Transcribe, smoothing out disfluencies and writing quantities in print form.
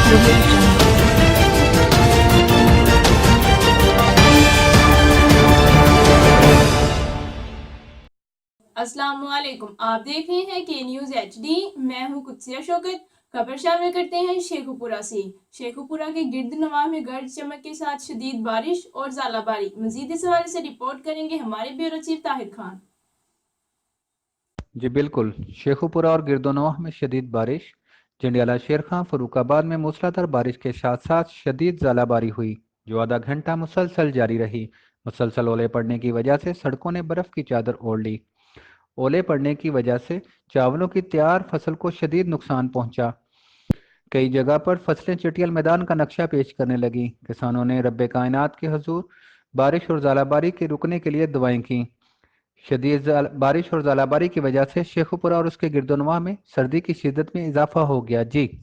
audio jungle. السلام علیکم، آپ دیکھ رہے ہیں کے نیوز ایچ ڈی۔ میں ہوں قدسیہ شوکت۔ خبر شامل کرتے ہیں شیخو پورہ سے۔ شیخو پورہ کے گرد نواح میں گرج چمک کے ساتھ شدید بارش اور ژالہ باری۔ مزید اس حوالے سے رپورٹ کریں گے ہمارے بیورو چیف طاہر خان۔ جی بالکل، شیخو پورہ اور گرد و نواح میں شدید بارش۔ جنڈیالہ شیر خان فاروق آباد میں موسلادھار بارش کے ساتھ ساتھ شدید ژالہ باری ہوئی جو آدھا گھنٹہ مسلسل جاری رہی۔ مسلسل اولے پڑنے کی وجہ سے سڑکوں نے برف کی چادر اوڑھ لی۔ اولے پڑنے کی وجہ سے چاولوں کی تیار فصل کو شدید نقصان پہنچا۔ کئی جگہ پر فصلیں چٹیل میدان کا نقشہ پیش کرنے لگیں۔ کسانوں نے رب کائنات کے حضور بارش اور ژالہ باری کے رکنے کے لیے دعائیں کیں۔ شدید بارش اور ژالہ باری کی وجہ سے شیخو پورہ اور اس کے گرد و نواح میں سردی کی شدت میں اضافہ ہو گیا۔ جی